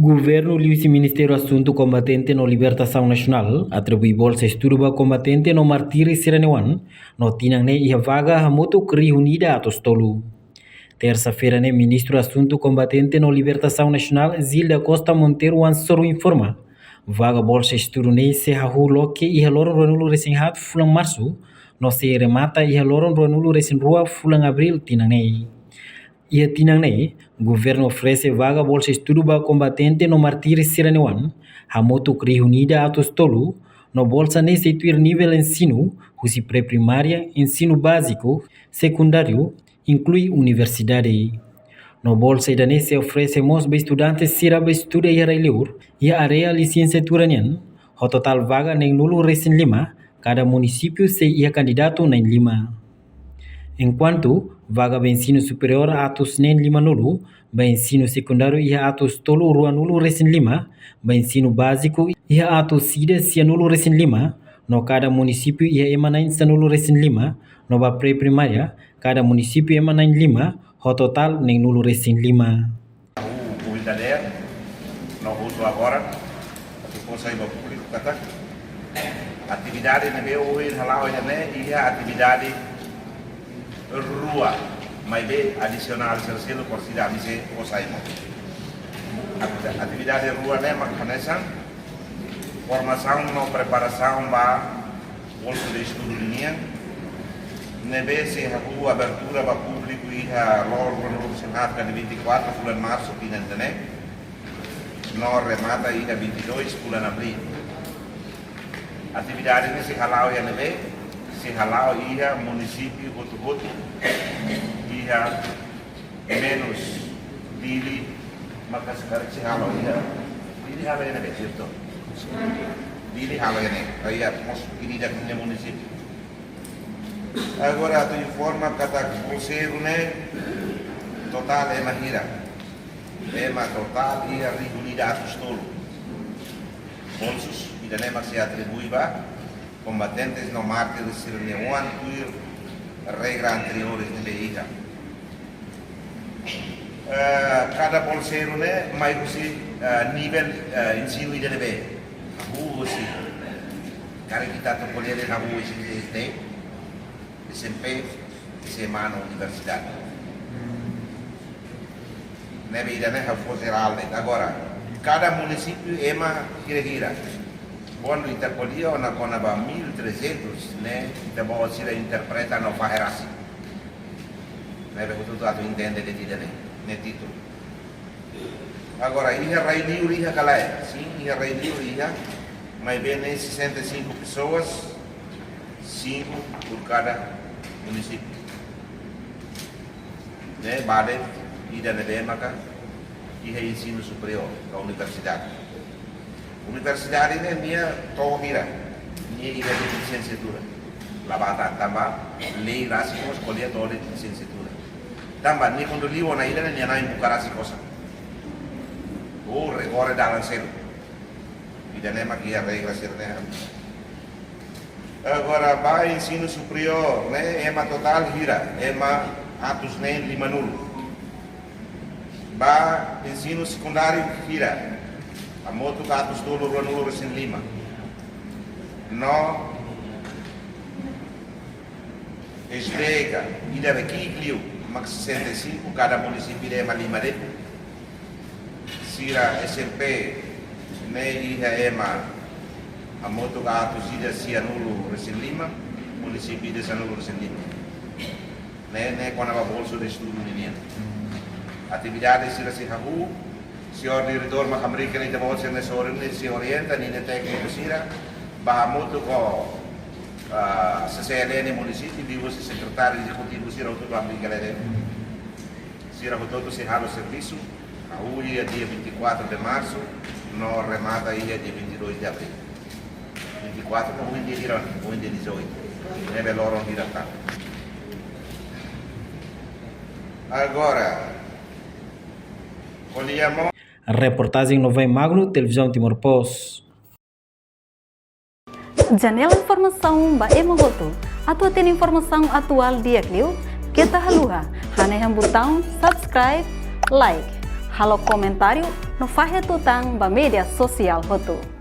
Governo e o Ministério Assunto Combatente no Libertação Nacional atribui bolsa estudo para combatente no Martírio Siranewan, no tinang ne ia vaga a moto cri unida a tostolo. Terça-feira, né, Ministro Assunto Combatente no Libertação Nacional, Zilda Costa Monteiro, ansoro informa. Vaga bolsa estudo ne se hahulo que ia loron ronulo recém-rato fulang março, no se remata ia loron ronulo recém-rua fulang abril tinang ne. E a Tinanei, o governo oferece vaga bolsa estudo para combatente no Martírio Siranewan, a moto cria unida a tostolo, no bolsa ne situir nível ensino, usi pré-primária, ensino básico, secundário, inclui universidade. No bolsa ainda se oferece mos para estudantes siraba estuda e areleur, e a área licenciatura nian, o total vaga nem nulo recém lima, cada município se ia candidato nem lima. Enquanto vaga para ensino superior atos nem lima nulo, para ensino secundário ia atos tolo rua nulo recém lima, para ensino básico ia atos sida sia nulo recém lima, no cada município ia emanain sa nulo recém lima, no ba pré-primária, cada município emanain lima, o total nem nulo recém lima. O Itader, no uso agora, o Conselho Público kata, atividade na BO in halau e a atividade rua, mas bem adicional selo por cidade se o saimo. Atividade rua né, makanesa, formação no preparação para bolsa de estudo linha, nebe se a abertura para público e a logo no Senado de 24 de março pinantene, no remata e 22 de abril. Atividade nesse halau e nebe se halau ia município Botubotu ia menos dili maka sekarang se halau ia dili halau ia nebe certo dili halau ia nebe ia mos ini dak ne município agora tu informa kata conselho né total é mahira total ia riunidade tolo bolsos e daí se atribui ba combatentes no Martírio Siranewan cuir regra anteriores de leída. Cada bolseiro né, mais usi nível ensino e deve. Usi, cara kita tu colher na rua esse SMP semana universidade. Neve ida né, fosse agora cada município é uma kira-kira. Quando interpolia na conaba 1300, né, então você interpreta no faherasi. Né, porque tudo tu entende de tida né, título. Agora, ia raio ia calai, sim, ia raio ia, mas bem 65 pessoas, 5 por cada município. Né, bade ida nebe maka ia ensino superior da universidade. Universidade ini dia tahu dia ida de licenciatura. Labatan tambah lei rasikos kolia tahu de licenciatura. Tambah ni quando liwo na ida ni na buka rasikosa. Oh, recorre dalam selo. Ida nema kia regra sirne. Agora vai ensino superior, né? Ema total hira, ema atos nem 5 nulo. Ba ensino secundário hira. A moto gatos dolo nulo recém lima. No esvega ida aqui clio max 65 cada município é lima de sira SMP ne ida ema a moto gatos ida sia nulo recém lima município de nulo recém lima ne quando a bolsa de estudo menino atividade sira se habu senhor diretor makamrika ni tamo sen sorene se orienta ni técnico sira bahamuto ko sa CLN município vivo se secretário executivo sira auto amrica lede sira bototo se halo serviço a dia 24 de março no remata dia 22 de abril 24 no dia diran o dia 18 nebe loro dirata agora olhamos Reportagem no Vem Magno, Televisão Timor-Post. Janela informação ba emogoto. Atua tem informação atual dia Clio. Kita haluha. Haneham botão subscribe, like. Halo comentário no fahe tutang ba media sosial hotu.